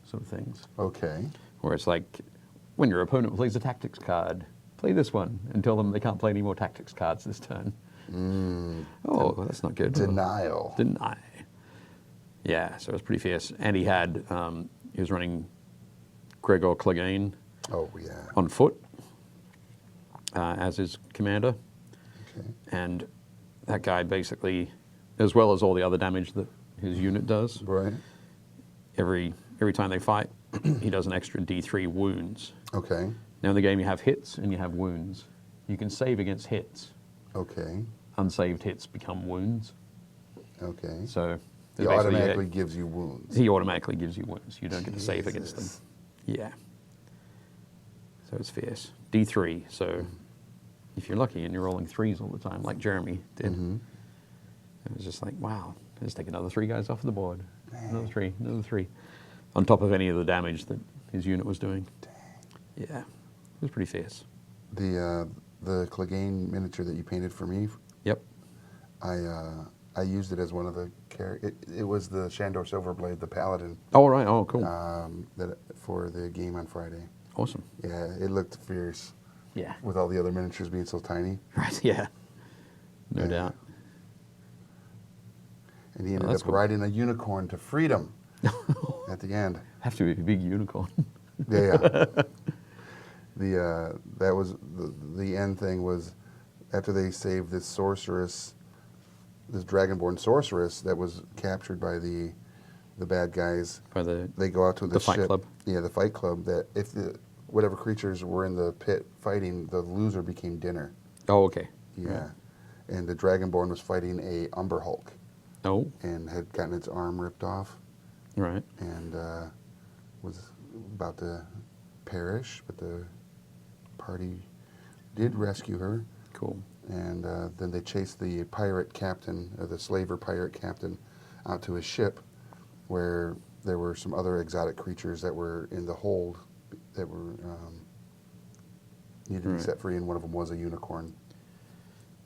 sort of things, Okay. where it's like when your opponent plays a tactics card, play this one and tell them they can't play any more tactics cards this turn. Oh, that's not good. Denial. Deny. Yeah, so it was pretty fierce. And he was running Gregor Clegane Oh, yeah. on foot as his commander. Okay. And that guy basically, as well as all the other damage that his unit does, Right. every time they fight, he does an extra D3 wounds. Okay. Now in the game you have hits and you have wounds. You can save against hits. Okay. Unsaved hits become wounds. Okay. So He basically automatically gives you wounds. he automatically gives you wounds. You don't get to save against them. Jesus. Yeah. So it's fierce. D3. So if you're lucky and you're rolling 3s all the time, like Jeremy did, it was just like, wow, let's take another 3 guys off the board. Another 3, another 3. On top of any of the damage that his unit was doing. Yeah. It was pretty fierce. The Clegane miniature that you painted for me, Yep. I used it as one of the it was the Shandor Silverblade, the Paladin, Oh, all right. Oh, cool. that for the game on Friday. Awesome. Yeah, it looked fierce Yeah. with all the other miniatures being so tiny. Right. Yeah. No Yeah. doubt. And he ended that's up cool. riding a unicorn to freedom at the end. Have to be a big unicorn. Yeah. That was the end thing was after they saved this sorceress, this dragonborn sorceress that was captured by the bad guys. By the They go out to the Fight ship. Club. Yeah, the Fight Club. That if whatever creatures were in the pit fighting, the loser became dinner. Oh, okay. Yeah, Right. and the dragonborn was fighting a Umber Hulk Oh, and had gotten its arm ripped off right. and was about to perish, but the party did rescue her. Cool. And then they chased the pirate captain, or the slaver pirate captain, out to his ship, where there were some other exotic creatures that were in the hold that were needed to be Right. set free, and one of them was a unicorn.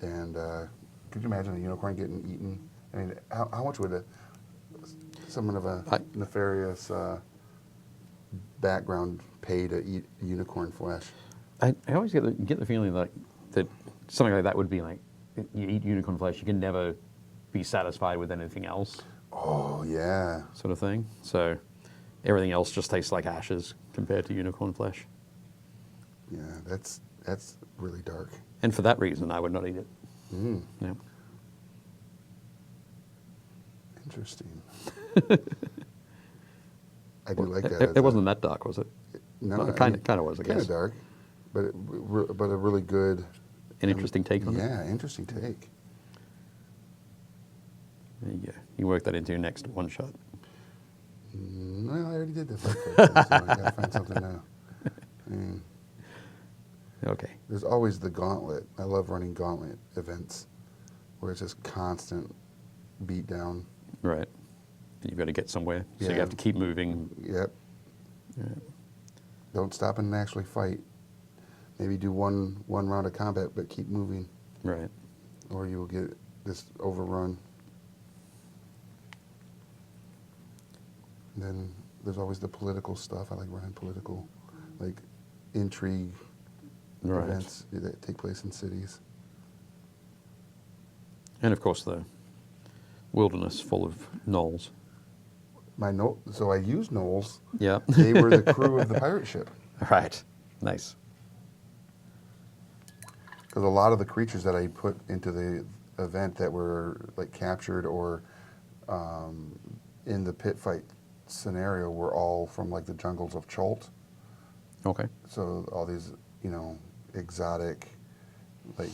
And could you imagine a unicorn getting eaten? I mean, how much would someone of a nefarious background pay to eat unicorn flesh? I always get the feeling that something like that would be like, you eat unicorn flesh, you can never be satisfied with anything else, Oh, yeah. sort of thing. So Everything else just tastes like ashes compared to unicorn flesh. Yeah, that's really dark. And for that reason, I would not eat it. Mm, Yeah. interesting. I do like that. It wasn't that dark, was it? No, Well, I kind mean, of was, I kind guess. of dark, but but a really good, An interesting take on it. yeah, interesting take. There you go. You work that into your next one shot. No, I already did this. So I gotta find something now. I mean, Okay. there's always the gauntlet. I love running gauntlet events where it's just constant beat down. Right. And you've got to get somewhere, so you Yeah. have to keep moving. Yep. Yeah. Don't stop and actually fight. Maybe do one round of combat, but keep moving, Right. or you will get this overrun. And then there's always the political stuff. I like running political, like intrigue Right. events that take place in cities. And of course, the wilderness full of gnolls. So I used Knowles. Yeah. They were the crew of the pirate ship. Right. Nice. Because a lot of the creatures that I put into the event that were like captured or in the pit fight scenario were all from like the jungles of Cholt. Okay. So all these, exotic, like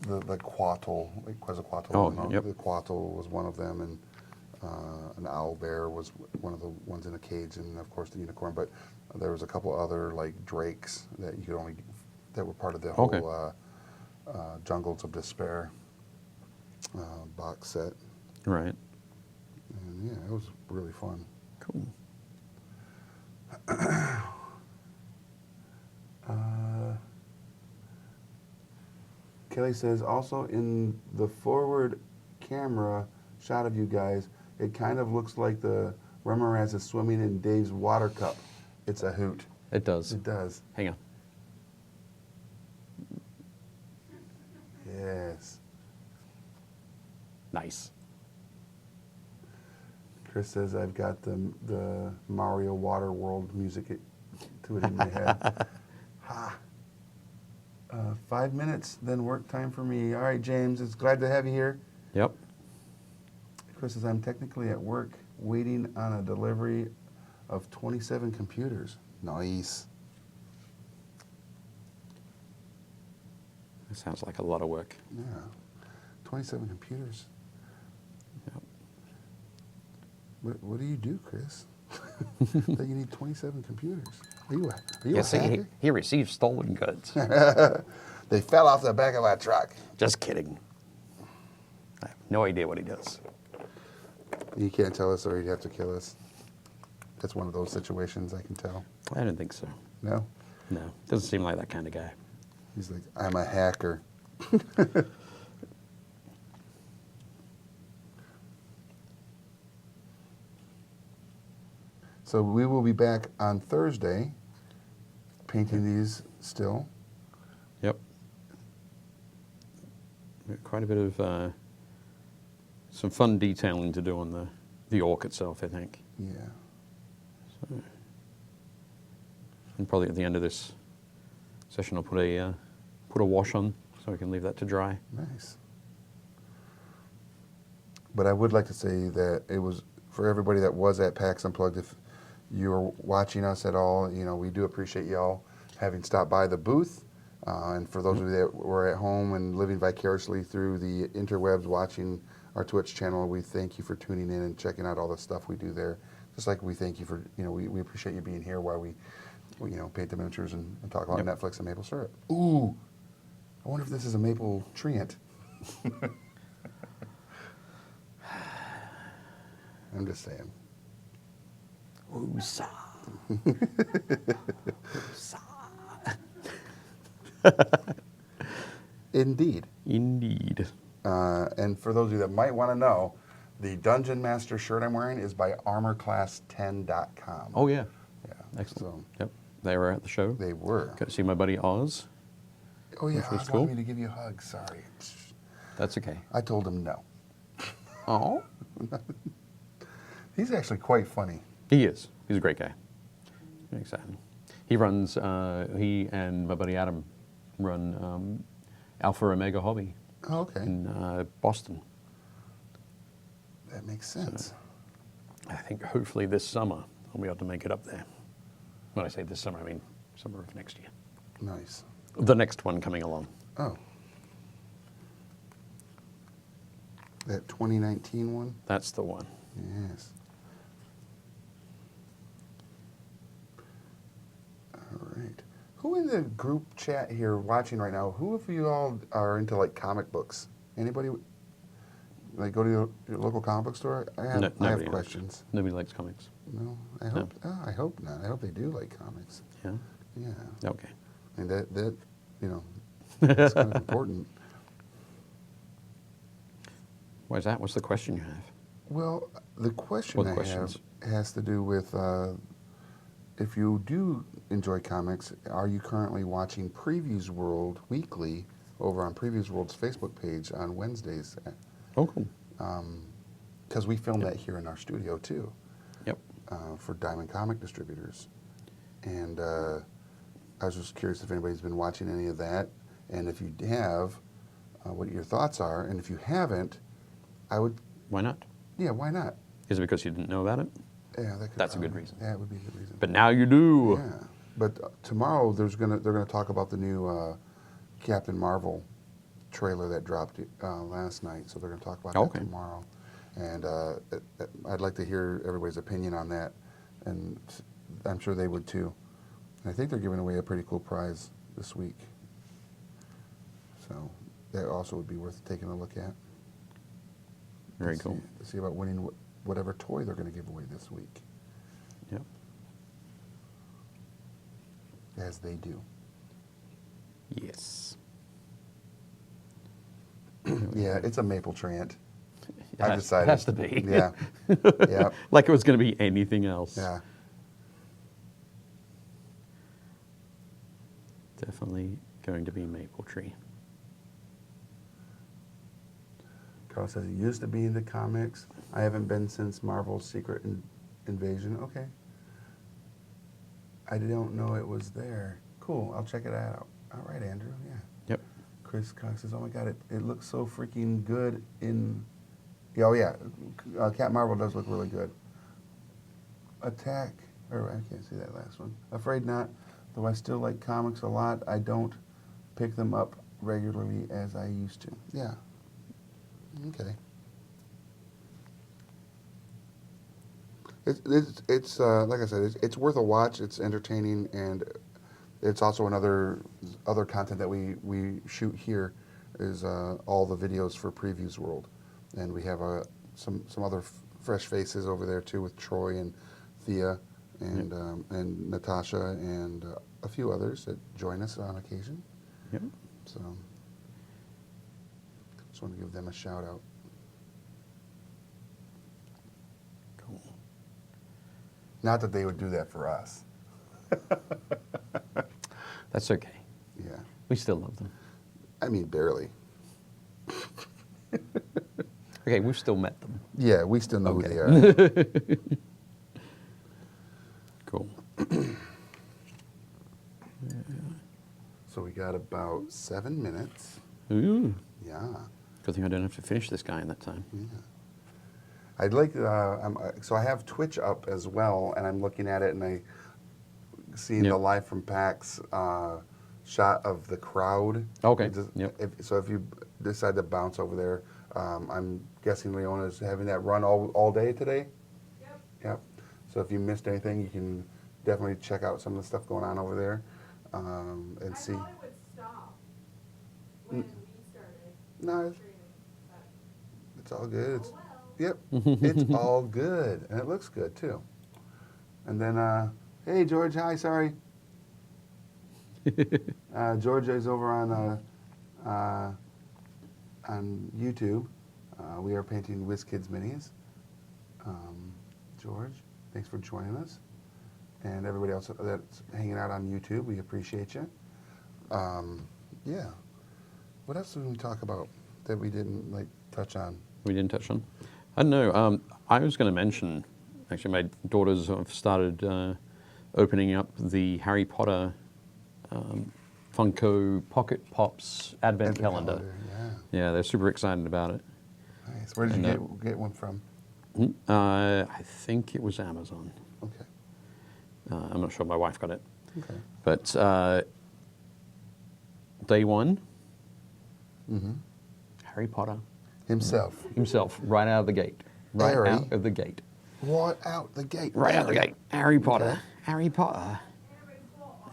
the Quattle, like Quetzalcoatl. Oh, yep. The Quattle was one of them, and an owl bear was one of the ones in a cage, and of course the unicorn. But there was a couple other like drakes that you could only that were part of the whole Okay. Jungles of Despair box set. Right. And yeah, it was really fun. Cool. Kelly says, also in the forward camera shot of you guys, it kind of looks like the Remoraz is swimming in Dave's water cup. It's a hoot. It does. It does. Hang on. Yes. Nice. Chris says, I've got the Mario Water World music to it in my head. Ha. 5 minutes, then work time for me. All right, James, it's glad to have you here. Yep. Chris says, I'm technically at work waiting on a delivery of 27 computers. Nice. That sounds like a lot of work. Yeah. 27 computers. Yep. What do you do, Chris? That you need 27 computers. Are you Yes, a hacker? he received stolen goods. They fell off the back of our truck. Just kidding. I have no idea what he does. You can't tell us or you'd have to kill us. That's one of those situations, I can tell. I don't think so. No? No, doesn't seem like that kind of guy. He's like, I'm a hacker. So we will be back on Thursday painting these still. Yep. Quite a bit of some fun detailing to do on the orc itself, I think. Yeah. So, and probably at the end of this session, I'll put a wash on so I can leave that to dry. Nice. But I would like to say that it was, for everybody that was at PAX Unplugged, if you were watching us at all, we do appreciate y'all having stopped by the booth. And for those of you that were at home and living vicariously through the interwebs watching our Twitch channel, we thank you for tuning in and checking out all the stuff we do there. Just like we thank you for, we appreciate you being here while we paint the miniatures and talk about Netflix and maple syrup. Ooh, I wonder if this is a maple treant. I'm just saying. Woosah. Indeed. Indeed. And for those of you that might want to know, the Dungeon Master shirt I'm wearing is by armorclass10.com. Oh, yeah. Yeah. Excellent. So Yep. They were at the show. they were. Got to see my buddy Oz. Oh, yeah. Which was Oz cool. wanted me to give you a hug. Sorry. That's okay. I told him no. Oh. He's actually quite funny. He is. He's a great guy. Very exciting. He runs, he and my buddy Adam run Alpha Omega Hobby Oh, okay. in Boston. That makes sense. I think hopefully this summer I'll be able to make it up there. When I say this summer, I mean summer of next year. Nice. The next one coming along. Oh. That 2019 one? That's the one. Yes. All right. Who in the group chat here watching right now, who of you all are into like comic books? Anybody like go to your local comic book store? I have Nobody questions. Nobody likes comics. No, I hope. Oh, I hope not. I hope they do like comics. Yeah. Yeah. Okay. And that you know, that's kind of important. Why is that? What's the question you have? Well, the question What I questions? have has to do with if you do enjoy comics, are you currently watching Previews World weekly over on Previews World's Facebook page on Wednesdays? Oh, cool. Because we film that here in our studio too, Yep. for Diamond Comic Distributors. And I was just curious if anybody's been watching any of that, and if you have, what your thoughts are. And if you haven't, I would, Why not? yeah, why not? Is it because you didn't know about it? Yeah, that could That's a good probably- reason. Yeah, it would be a good reason. But now you do. Yeah, but tomorrow they're gonna talk about the new Captain Marvel trailer that dropped last night. So they're gonna talk about Okay. that tomorrow, and I'd like to hear everybody's opinion on that, and I'm sure they would too. And I think they're giving away a pretty cool prize this week, so that also would be worth taking a look at. Very To cool. See about winning whatever toy they're going to give away this week, Yep. as they do. Yes. Yeah, it's a maple treant. It I has- decided. It has to be. Yeah. Yeah. Like it was going to be anything else. Yeah. Definitely going to be Maple Tree. Carl says he used to be into comics. I haven't been since Marvel's Secret Invasion. Okay. I don't know it was there. Cool. I'll check it out. All right, Andrew. Yeah. Yep. Chris Cox says, "Oh my God, it looks so freaking good in." Oh yeah, Cat Marvel does look really good. Attack, or I can't see that last one. Afraid Not. Though I still like comics a lot, I don't pick them up regularly as I used to. Yeah. Okay. It's like I said, it's worth a watch. It's entertaining, and it's also other content that we shoot here is all the videos for Previews World, and we have some other fresh faces over there too with Troy and Thea and Natasha and a few others that join us on occasion. Yep. So just want to give them a shout out. Cool. Not that they would do that for us. That's okay. Yeah. We still love them. I mean, barely. Okay, we've still met them. Yeah, we still know Okay. who they are. Cool. So we got about 7 minutes. Ooh. Yeah. Good thing I don't have to finish this guy in that time. Yeah. I'd like, so I have Twitch up as well, and I'm looking at it, and I seen Yep. the live from PAX shot of the crowd. Okay. Yep. If you decide to bounce over there, I'm guessing Leona's having that run all day today. Yep. Yep. So if you missed anything, you can definitely check out some of the stuff going on over there, and I see. thought it would stop when we started No, streaming, but it's all good. It's, oh well. Yep, it's all good, and it looks good too. And then, hey George, hi, sorry. George is over on YouTube. We are painting Wizkids minis. George, thanks for joining us, and everybody else that's hanging out on YouTube. We appreciate you. Yeah. What else did we talk about that we didn't touch on? We didn't touch on. I don't know. I was going to mention Actually, my daughters have started opening up the Harry Potter Funko Pocket Pops Advent calendar. Yeah, they're super excited about it. Nice. Where did you get one from? I think it was Amazon. Okay. I'm not sure. My wife got it. Okay. But day one, Harry Potter Himself. right out of the gate. Right Harry. out of the gate. Right out the gate. Right out the gate. Harry Potter. Okay. Harry Potter.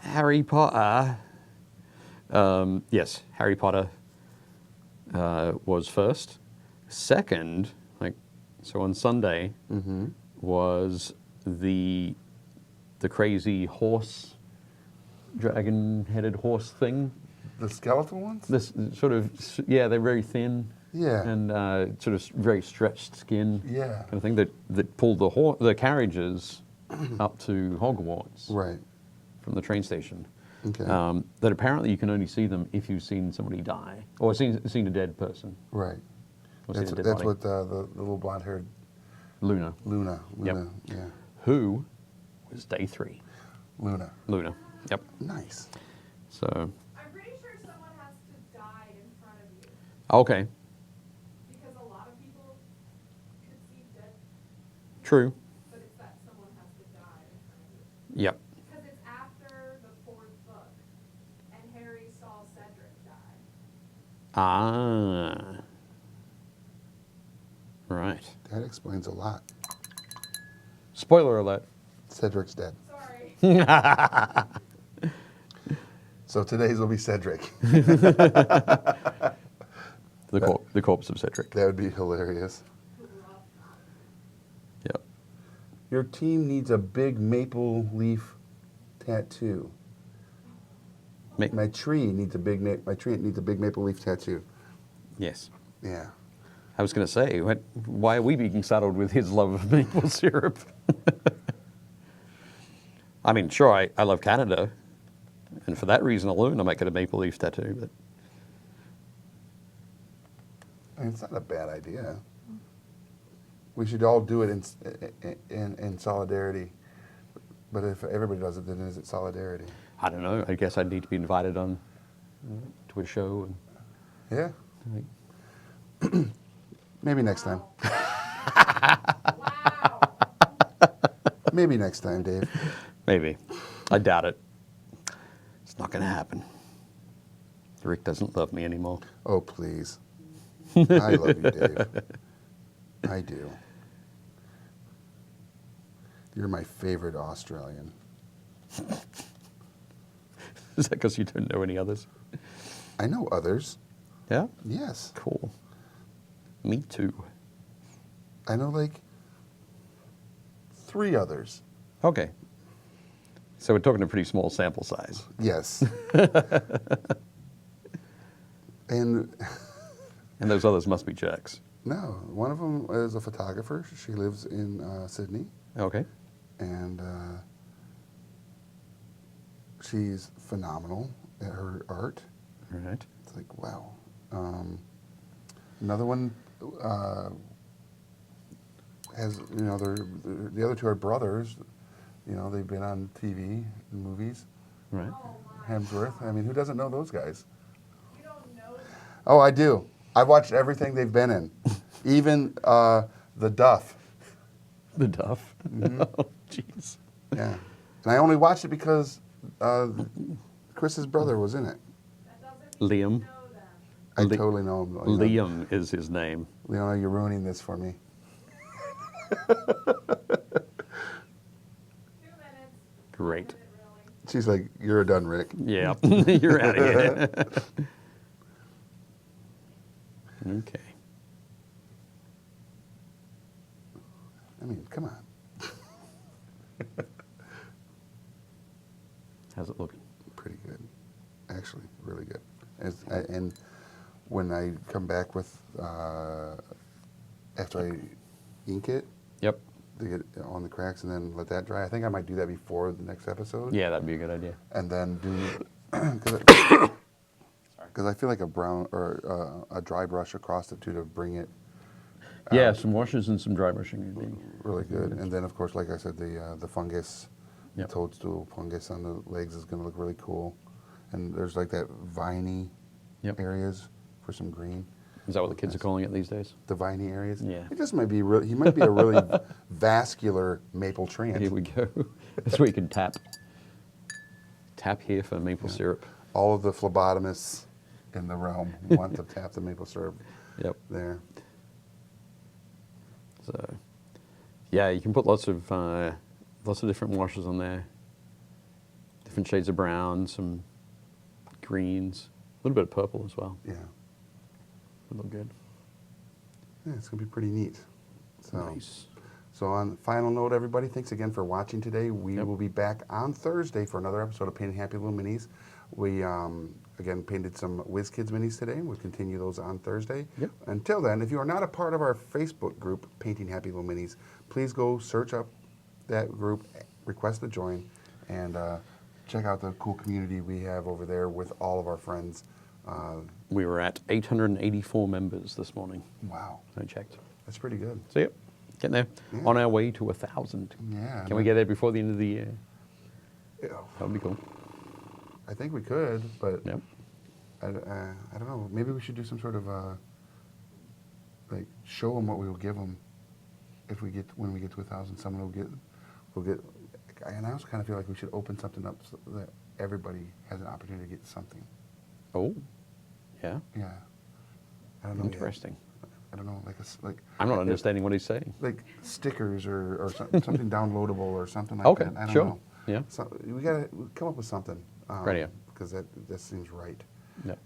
Harry Potter. Yes, Harry Potter was first. Second, so on Sunday was the crazy horse, dragon-headed horse thing. The skeletal ones? This sort of, they're very thin. Yeah. And sort of very stretched skin. Yeah. Kind of thing that pulled the carriages up to Hogwarts. Right. From the train station. Okay. That apparently you can only see them if you've seen somebody die or seen a dead person. Right. Or That's seen a dead body. what the little blonde-haired Luna. Luna. Yep. Yeah. Who was day 3. Luna. Yep. Nice. So. I'm pretty sure someone has to die in front of you Okay. because a lot of people could see dead, True. but it's that someone has to die in front of you. Yep. Because it's after the 4th book, and Harry saw Cedric die. Ah. Right. That explains a lot. Spoiler alert. Cedric's dead. Sorry. So today's will be Cedric. The corpse of Cedric. That would be hilarious. Yep. Your team needs a big maple leaf tattoo. My tree needs a big maple leaf tattoo. Yes. Yeah. I was going to say, why are we being saddled with his love of maple syrup? I mean, sure, I love Canada, and for that reason alone, I might get a maple leaf tattoo. But I mean, it's not a bad idea. We should all do it in solidarity. But if everybody does it, then is it solidarity? I don't know. I guess I'd need to be invited on to a show. Yeah. And, Maybe next time. Wow. Maybe next time, Dave. maybe. I doubt it. It's not going to happen. Rick doesn't love me anymore. Oh, please. I love you, Dave. I do. You're my favorite Australian. Is that because you don't know any others? I know others. Yeah? Yes. Cool. Me too. I know like 3 others. Okay. So we're talking a pretty small sample size. Yes. And And those others must be jerks. no, one of them is a photographer. She lives in Sydney. Okay. And she's phenomenal at her art. All right. It's like, wow. Another one has, the other 2 are brothers. They've been on TV and movies. Right. Oh my. Hemsworth. I mean, who doesn't know those guys? You don't know that. Oh, I do. I've watched everything they've been in. Even The Duff. The Duff. Oh, jeez. Yeah. And I only watched it because Chris's brother was in it. That doesn't Liam. know them. I Le- totally know him. Liam is his name. Leona, you're ruining this for me. 2 minutes. Great. Did it really? She's like, you're done, Rick. Yeah. You're out of here. Okay. I mean, come on. How's it looking? Pretty good. Actually, really good. And when I come back with, after I ink it, Yep. to get it on the cracks and then let that dry. I think I might do that before the next episode. Yeah, that'd be a good idea. And then do, because I feel like a brown or a dry brush across it too to bring it Yeah, some washers and some dry brushing would be. Really good. And then, of course, like I said, the fungus, Yep. the toadstool fungus on the legs is going to look really cool. And there's like that viney Yep. areas for some green. Is that what the kids are calling it these days? The viney areas. Yeah. It just might be real. He might be a really vascular maple treant. Here we go. That's where you can tap. Tap here for maple syrup. All of the phlebotomists in the realm want to tap the maple syrup Yep. there. So, yeah, you can put lots of different washes on there. Different shades of brown, some greens, a little bit of purple as well. Yeah. Would look good. Yeah, it's going to be pretty neat. So, Nice. So on final note, everybody, thanks again for watching today. We Yep. will be back on Thursday for another episode of Painting Happy Little Minis. We, again, painted some Wizkids minis today. We'll continue those on Thursday. Yep. Until then, if you are not a part of our Facebook group, Painting Happy Little Minis, please go search up that group, request to join, and check out the cool community we have over there with all of our friends. We were at 884 members this morning. Wow, I checked. that's pretty good. So, yep, getting there. Yeah. On our way to 1,000. Yeah. Can we get there before the end of the year? Yeah, That would be cool. I think we could, but Yep. I don't know. Maybe we should do some sort of like show them what we will give them if we get when we get to 1,000. Someone will get. And I also kind of feel like we should open something up so that everybody has an opportunity to get something. Oh, yeah. Yeah. I don't know. yet. Interesting. I don't know, like I'm not understanding what he's saying. like stickers or something downloadable or something like Okay, that. I don't sure. know. Yeah. So we gotta come up with something. Right, yeah. Because that seems right. Yep.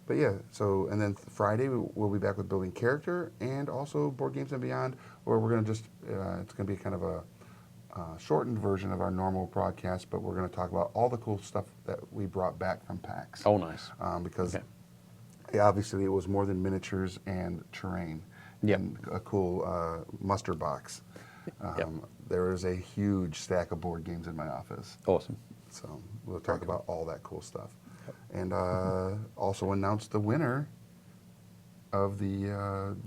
But yeah, so, and then Friday we'll be back with Building Character and also Board Games and Beyond, where we're going to just, it's going to be kind of a shortened version of our normal broadcast, but we're going to talk about all the cool stuff that we brought back from PAX. Oh, nice. Because Okay. yeah, obviously it was more than miniatures and terrain. Yep. And a cool muster box. Yep. There is a huge stack of board games in my office. Awesome. So we'll talk about all that cool stuff. And also announce the winner of the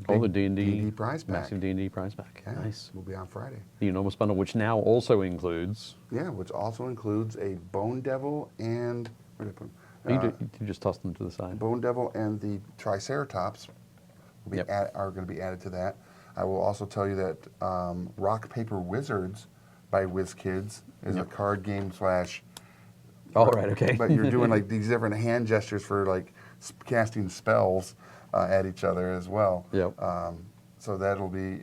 All the big D&D prize pack. massive D&D prize pack. Yeah, Nice. will be on Friday. The enormous bundle, which now also includes. Yeah, which also includes a Bone Devil and where did I put 'em? You just tossed them to the side. Bone Devil and the Triceratops will be Yep. are going to be added to that. I will also tell you that Rock Paper Wizards by Wizkids is a Yep. card game / Oh, right, okay. But you're doing like these different hand gestures for like casting spells at each other as well. Yep. So that'll be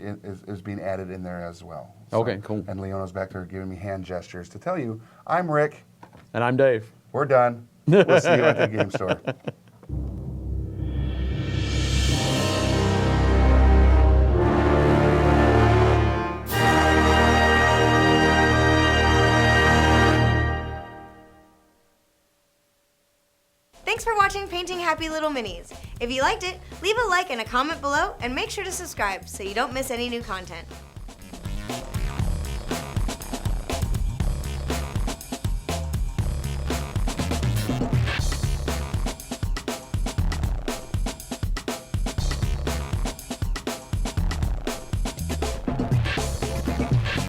is being added in there as well. So, Okay, cool. And Leona's back there giving me hand gestures to tell you, I'm Rick. And I'm Dave. We're done. We'll see you at the game store. Thanks for watching Painting Happy Little Minis. If you liked it, leave a like and a comment below and make sure to subscribe so you don't miss any new content.